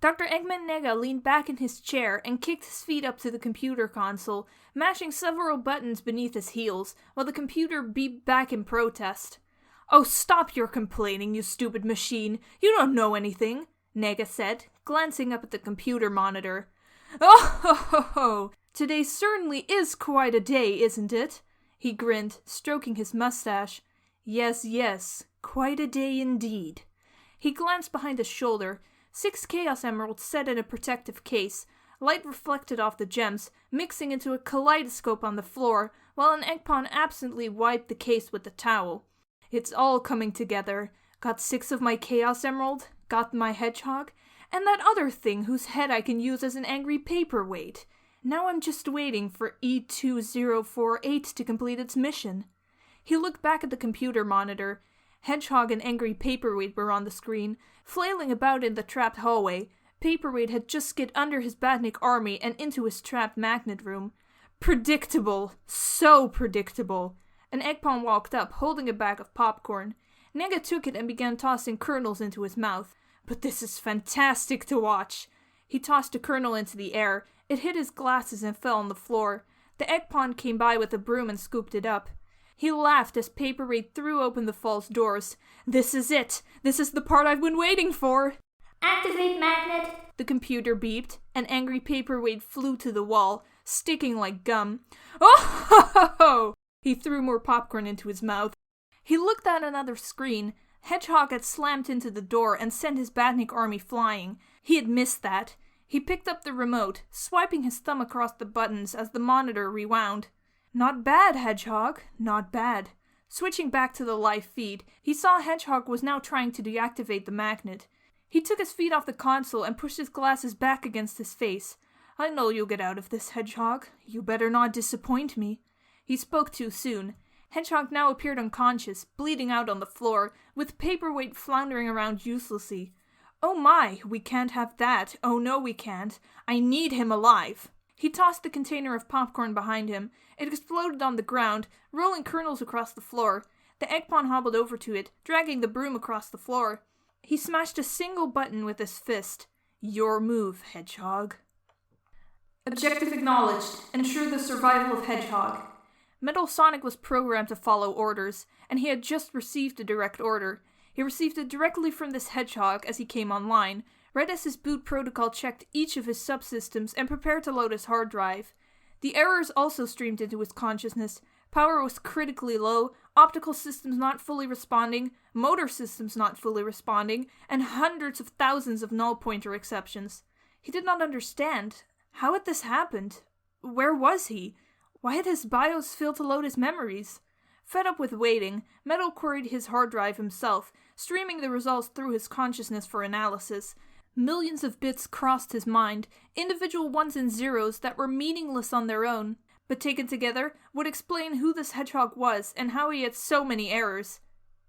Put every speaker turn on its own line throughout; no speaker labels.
Dr. Eggman Nega leaned back in his chair and kicked his feet up to the computer console, mashing several buttons beneath his heels, while the computer beeped back in protest. "Oh, stop your complaining, you stupid machine! You don't know anything," Nega said, glancing up at the computer monitor. "Oh ho ho ho! Today certainly is quite a day, isn't it?" He grinned, stroking his mustache. "Yes, yes, quite a day indeed." He glanced behind his shoulder. 6 Chaos Emeralds set in a protective case. Light reflected off the gems, mixing into a kaleidoscope on the floor, while an Eggpon absently wiped the case with a towel. "It's all coming together. Got 6 of my Chaos Emerald, got my Hedgehog, and that other thing whose head I can use as an angry paperweight. Now I'm just waiting for E2048 to complete its mission." He looked back at the computer monitor. Hedgehog and Angry Paperweight were on the screen, flailing about in the trapped hallway. Paperweight had just skid under his Badnik army and into his trapped magnet room. Predictable. So predictable. An Eggpon walked up, holding a bag of popcorn. Nega took it and began tossing kernels into his mouth. "But this is fantastic to watch." He tossed a kernel into the air. It hit his glasses and fell on the floor. The Eggpon came by with a broom and scooped it up. He laughed as Paperweight threw open the false doors. "This is it! This is the part I've been waiting for!"
"Activate magnet!"
The computer beeped. An Angry Paperweight flew to the wall, sticking like gum. "Oh ho ho ho!" He threw more popcorn into his mouth. He looked at another screen. Hedgehog had slammed into the door and sent his Badnik army flying. He had missed that. He picked up the remote, swiping his thumb across the buttons as the monitor rewound. "Not bad, Hedgehog, not bad." Switching back to the live feed, he saw Hedgehog was now trying to deactivate the magnet. He took his feet off the console and pushed his glasses back against his face. "I know you'll get out of this, Hedgehog. You better not disappoint me." He spoke too soon. Hedgehog now appeared unconscious, bleeding out on the floor, with Paperweight floundering around uselessly. "Oh my, we can't have that. Oh no, we can't. I need him alive." He tossed the container of popcorn behind him. It exploded on the ground, rolling kernels across the floor. The Eggpon hobbled over to it, dragging the broom across the floor. He smashed a single button with his fist. "Your move, Hedgehog." Objective acknowledged. Ensure the survival of Hedgehog. Metal Sonic was programmed to follow orders, and he had just received a direct order. He received it directly from this Hedgehog as he came online, right as his boot protocol checked each of his subsystems and prepared to load his hard drive. The errors also streamed into his consciousness. Power was critically low, optical systems not fully responding, motor systems not fully responding, and hundreds of thousands of null pointer exceptions. He did not understand. How had this happened? Where was he? Why had his BIOS failed to load his memories? Fed up with waiting, Metal queried his hard drive himself, streaming the results through his consciousness for analysis. Millions of bits crossed his mind, individual ones and zeros that were meaningless on their own, but taken together would explain who this Hedgehog was and how he had so many errors.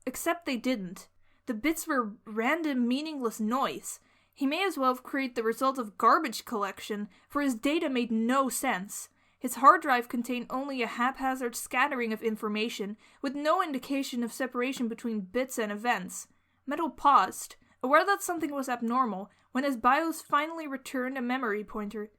Except they didn't. The bits were random, meaningless noise. He may as well have created the result of garbage collection, for his data made no sense. His hard drive contained only a haphazard scattering of information, with no indication of separation between bits and events. Metal paused, aware that something was abnormal, when his BIOS finally returned a memory pointer.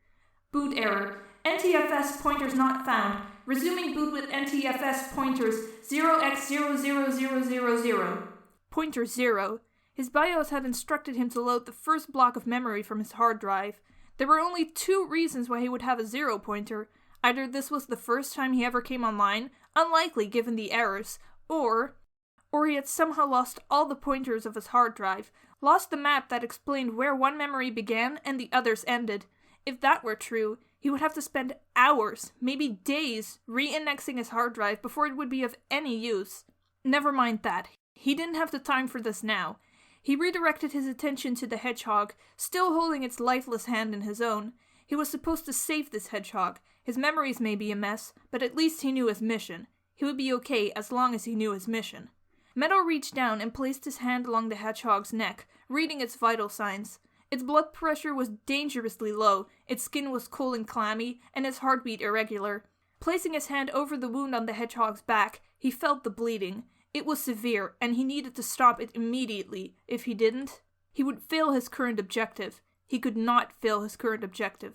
"Boot error. NTFS pointers not found. Resuming boot with NTFS pointers 0x00000. Pointer 0. His BIOS had instructed him to load the first block of memory from his hard drive. There were only 2 reasons why he would have a 0 pointer. Either this was the first time he ever came online, unlikely given the errors, or he had somehow lost all the pointers of his hard drive, lost the map that explained where one memory began and the others ended. If that were true, he would have to spend hours, maybe days, re-indexing his hard drive before it would be of any use. Never mind that. He didn't have the time for this now. He redirected his attention to the Hedgehog, still holding its lifeless hand in his own. He was supposed to save this Hedgehog. His memories may be a mess, but at least he knew his mission. He would be okay as long as he knew his mission. Metal reached down and placed his hand along the Hedgehog's neck, reading its vital signs. Its blood pressure was dangerously low, its skin was cold and clammy, and its heartbeat irregular. Placing his hand over the wound on the Hedgehog's back, he felt the bleeding. It was severe, and he needed to stop it immediately. If he didn't, he would fail his current objective. He could not fail his current objective.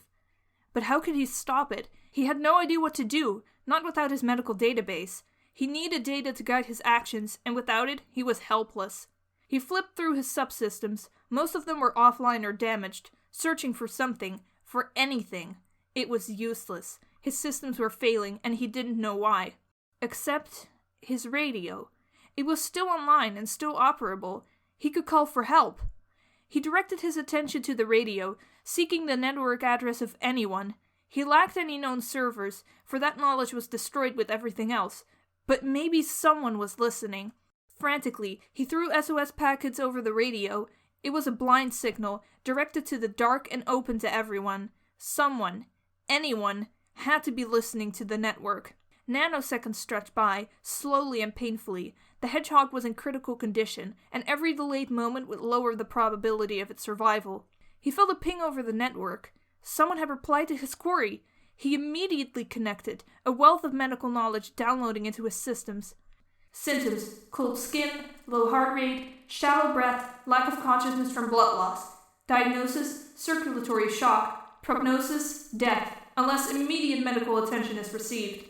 But how could he stop it? He had no idea what to do, not without his medical database. He needed data to guide his actions, and without it, he was helpless. He flipped through his subsystems. Most of them were offline or damaged, searching for something, for anything. It was useless. His systems were failing, and he didn't know why. Except his radio. It was still online and still operable. He could call for help. He directed his attention to the radio, seeking the network address of anyone. He lacked any known servers, for that knowledge was destroyed with everything else. But maybe someone was listening. Frantically, he threw SOS packets over the radio. It was a blind signal, directed to the dark and open to everyone. Someone, anyone, had to be listening to the network. Nanoseconds stretched by, slowly and painfully. The hedgehog was in critical condition, and every delayed moment would lower the probability of its survival. He felt a ping over the network. Someone had replied to his query. He immediately connected, a wealth of medical knowledge downloading into his systems. Symptoms: cold skin, low heart rate, shallow breath, lack of consciousness from blood loss. Diagnosis: circulatory shock. Prognosis: death, unless immediate medical attention is received.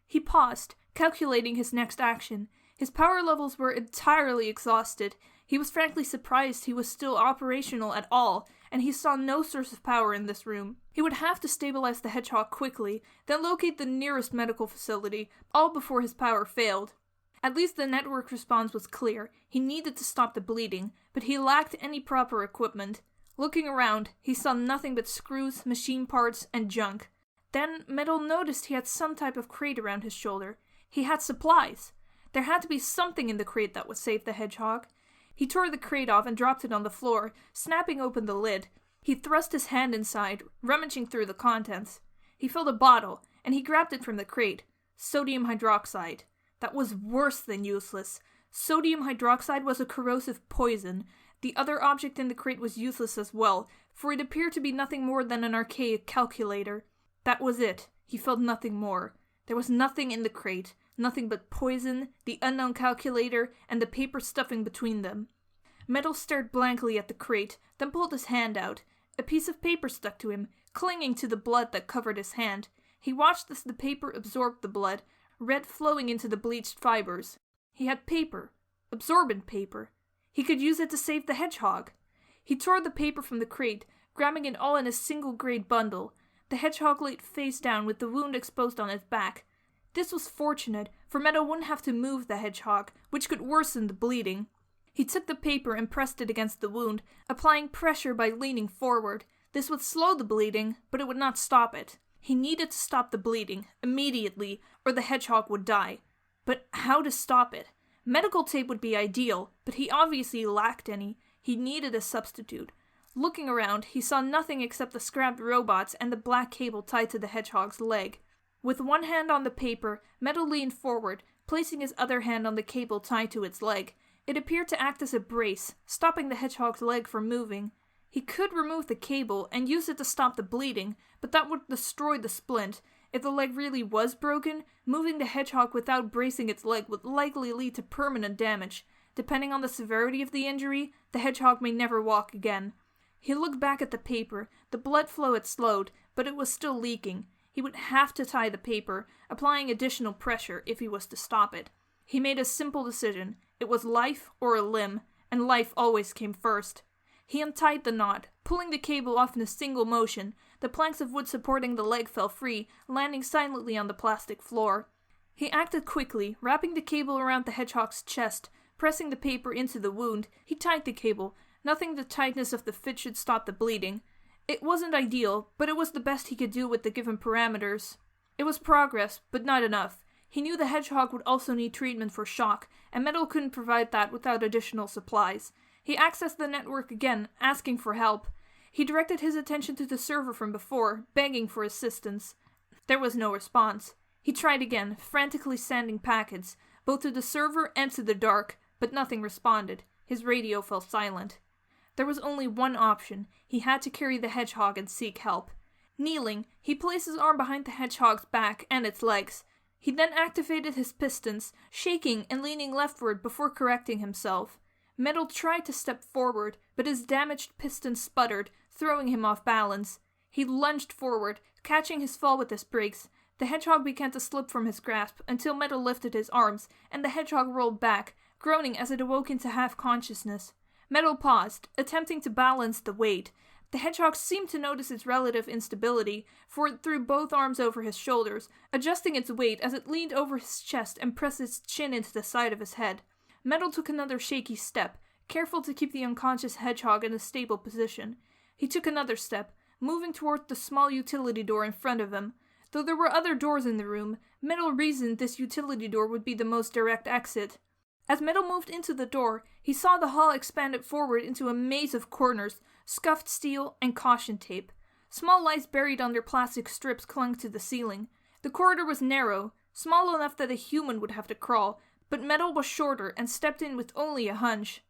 He paused, calculating his next action. His power levels were entirely exhausted. He was frankly surprised he was still operational at all, and he saw no source of power in this room. He would have to stabilize the hedgehog quickly, then locate the nearest medical facility, all before his power failed. At least the network response was clear. He needed to stop the bleeding, but he lacked any proper equipment. Looking around, he saw nothing but screws, machine parts, and junk. Then Metal noticed he had some type of crate around his shoulder. He had supplies. There had to be something in the crate that would save the hedgehog. He tore the crate off and dropped it on the floor, snapping open the lid. He thrust his hand inside, rummaging through the contents. He filled a bottle, and he grabbed it from the crate. Sodium hydroxide. That was worse than useless. Sodium hydroxide was a corrosive poison. The other object in the crate was useless as well, for it appeared to be nothing more than an archaic calculator. That was it. He felt nothing more. There was nothing in the crate. Nothing but poison, the unknown calculator, and the paper stuffing between them. Metal stared blankly at the crate, then pulled his hand out. A piece of paper stuck to him, clinging to the blood that covered his hand. He watched as the paper absorbed the blood, red flowing into the bleached fibers. He had paper. Absorbent paper. He could use it to save the hedgehog. He tore the paper from the crate, grabbing it all in a single great bundle. The hedgehog lay face down with the wound exposed on its back. This was fortunate, for Meadow wouldn't have to move the hedgehog, which could worsen the bleeding. He took the paper and pressed it against the wound, applying pressure by leaning forward. This would slow the bleeding, but it would not stop it. He needed to stop the bleeding, immediately, or the hedgehog would die. But how to stop it? Medical tape would be ideal, but he obviously lacked any. He needed a substitute. Looking around, he saw nothing except the scrapped robots and the black cable tied to the hedgehog's leg. With one hand on the paper, Metal leaned forward, placing his other hand on the cable tied to its leg. It appeared to act as a brace, stopping the hedgehog's leg from moving. He could remove the cable and use it to stop the bleeding, but that would destroy the splint. If the leg really was broken, moving the hedgehog without bracing its leg would likely lead to permanent damage. Depending on the severity of the injury, the hedgehog may never walk again. He looked back at the paper. The blood flow had slowed, but it was still leaking. He would have to tie the paper, applying additional pressure if he was to stop it. He made a simple decision. It was life or a limb, and life always came first. He untied the knot, pulling the cable off in a single motion. The planks of wood supporting the leg fell free, landing silently on the plastic floor. He acted quickly, wrapping the cable around the hedgehog's chest, pressing the paper into the wound. He tied the cable. Nothing the tightness of the fit should stop the bleeding. It wasn't ideal, but it was the best he could do with the given parameters. It was progress, but not enough. He knew the hedgehog would also need treatment for shock, and Metal couldn't provide that without additional supplies. He accessed the network again, asking for help. He directed his attention to the server from before, begging for assistance. There was no response. He tried again, frantically sending packets, both to the server and to the dark, but nothing responded. His radio fell silent. There was only one option. He had to carry the hedgehog and seek help. Kneeling, he placed his arm behind the hedgehog's back and its legs. He then activated his pistons, shaking and leaning leftward before correcting himself. Metal tried to step forward, but his damaged piston sputtered, throwing him off balance. He lunged forward, catching his fall with his brakes. The Hedgehog began to slip from his grasp until Metal lifted his arms, and the Hedgehog rolled back, groaning as it awoke into half-consciousness. Metal paused, attempting to balance the weight. The Hedgehog seemed to notice its relative instability, for it threw both arms over his shoulders, adjusting its weight as it leaned over his chest and pressed its chin into the side of his head. Metal took another shaky step, careful to keep the unconscious Hedgehog in a stable position. He took another step, moving toward the small utility door in front of him. Though there were other doors in the room, Metal reasoned this utility door would be the most direct exit. As Metal moved into the door, he saw the hall expanded forward into a maze of corners, scuffed steel, and caution tape. Small lights buried under plastic strips clung to the ceiling. The corridor was narrow, small enough that a human would have to crawl, but Metal was shorter and stepped in with only a hunch.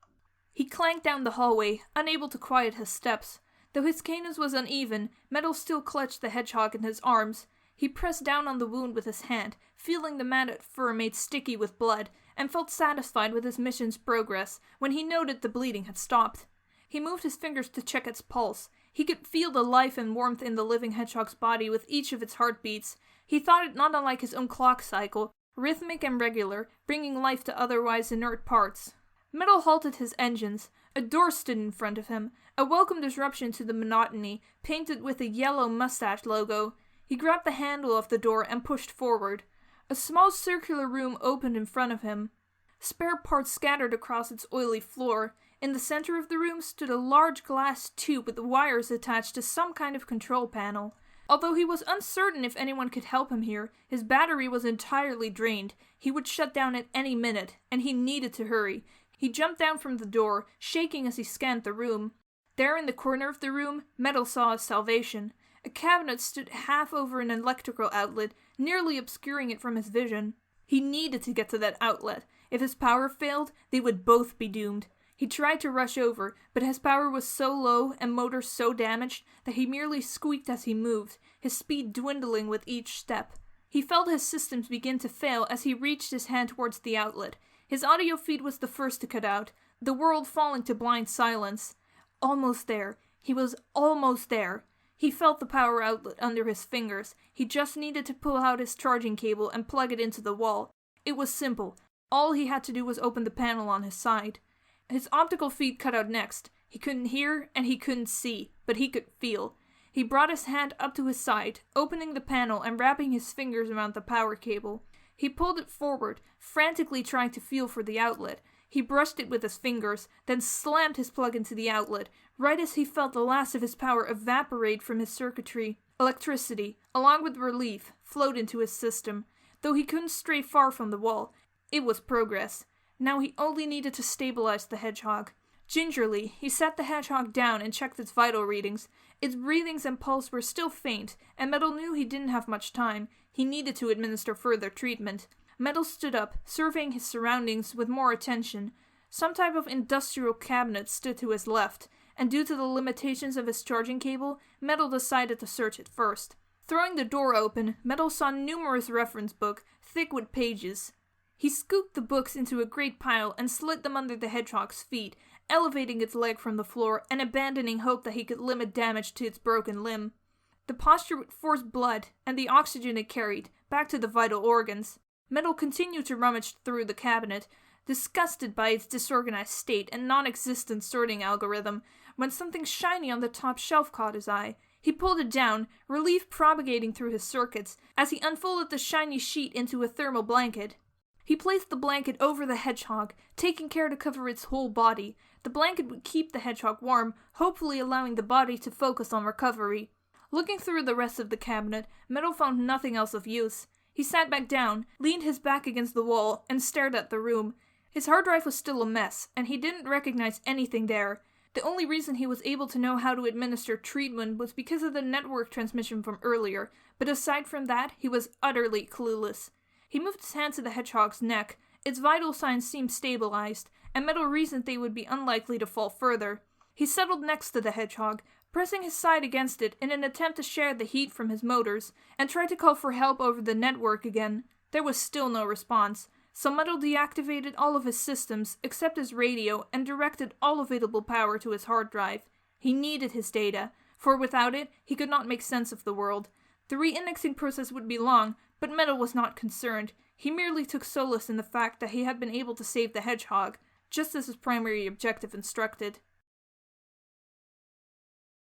He clanked down the hallway, unable to quiet his steps. Though his cadence was uneven, Metal still clutched the Hedgehog in his arms. He pressed down on the wound with his hand, feeling the matted fur made sticky with blood, and felt satisfied with his mission's progress when he noted the bleeding had stopped. He moved his fingers to check its pulse. He could feel the life and warmth in the living Hedgehog's body with each of its heartbeats. He thought it not unlike his own clock cycle, rhythmic and regular, bringing life to otherwise inert parts. Metal halted his engines. A door stood in front of him, a welcome disruption to the monotony, painted with a yellow mustache logo. He grabbed the handle of the door and pushed forward. A small circular room opened in front of him. Spare parts scattered across its oily floor. In the center of the room stood a large glass tube with wires attached to some kind of control panel. Although he was uncertain if anyone could help him here, his battery was entirely drained. He would shut down at any minute, and he needed to hurry. He jumped down from the door, shaking as he scanned the room. There in the corner of the room, Metal saw his salvation. A cabinet stood half over an electrical outlet, nearly obscuring it from his vision. He needed to get to that outlet. If his power failed, they would both be doomed. He tried to rush over, but his power was so low and motors so damaged that he merely squeaked as he moved, his speed dwindling with each step. He felt his systems begin to fail as he reached his hand towards the outlet. His audio feed was the first to cut out, the world falling to blind silence. Almost there. He was almost there. He felt the power outlet under his fingers. He just needed to pull out his charging cable and plug it into the wall. It was simple. All he had to do was open the panel on his side. His optical feed cut out next. He couldn't hear and he couldn't see, but he could feel. He brought his hand up to his side, opening the panel and wrapping his fingers around the power cable. He pulled it forward, frantically trying to feel for the outlet. He brushed it with his fingers, then slammed his plug into the outlet, right as he felt the last of his power evaporate from his circuitry. Electricity, along with relief, flowed into his system. Though he couldn't stray far from the wall, it was progress. Now he only needed to stabilize the Hedgehog. Gingerly, he set the Hedgehog down and checked its vital readings. Its breathings and pulse were still faint, and Metal knew he didn't have much time. He needed to administer further treatment. Metal stood up, surveying his surroundings with more attention. Some type of industrial cabinet stood to his left, and due to the limitations of his charging cable, Metal decided to search it first. Throwing the door open, Metal saw numerous reference books, thick with pages. He scooped the books into a great pile and slid them under the Hedgehog's feet, elevating its leg from the floor and abandoning hope that he could limit damage to its broken limb. The posture would force blood, and the oxygen it carried, back to the vital organs. Metal continued to rummage through the cabinet, disgusted by its disorganized state and non-existent sorting algorithm, when something shiny on the top shelf caught his eye. He pulled it down, relief propagating through his circuits, as he unfolded the shiny sheet into a thermal blanket. He placed the blanket over the Hedgehog, taking care to cover its whole body. The blanket would keep the Hedgehog warm, hopefully allowing the body to focus on recovery. Looking through the rest of the cabinet, Metal found nothing else of use. He sat back down, leaned his back against the wall, and stared at the room. His hard drive was still a mess, and he didn't recognize anything there. The only reason he was able to know how to administer treatment was because of the network transmission from earlier, but aside from that, he was utterly clueless. He moved his hand to the Hedgehog's neck. Its vital signs seemed stabilized, and Metal reasoned they would be unlikely to fall further. He settled next to the Hedgehog, pressing his side against it in an attempt to share the heat from his motors, and tried to call for help over the network again. There was still no response, so Metal deactivated all of his systems except his radio and directed all available power to his hard drive. He needed his data, for without it, he could not make sense of the world. The re-indexing process would be long, but Metal was not concerned. He merely took solace in the fact that he had been able to save the Hedgehog, just as his primary objective instructed.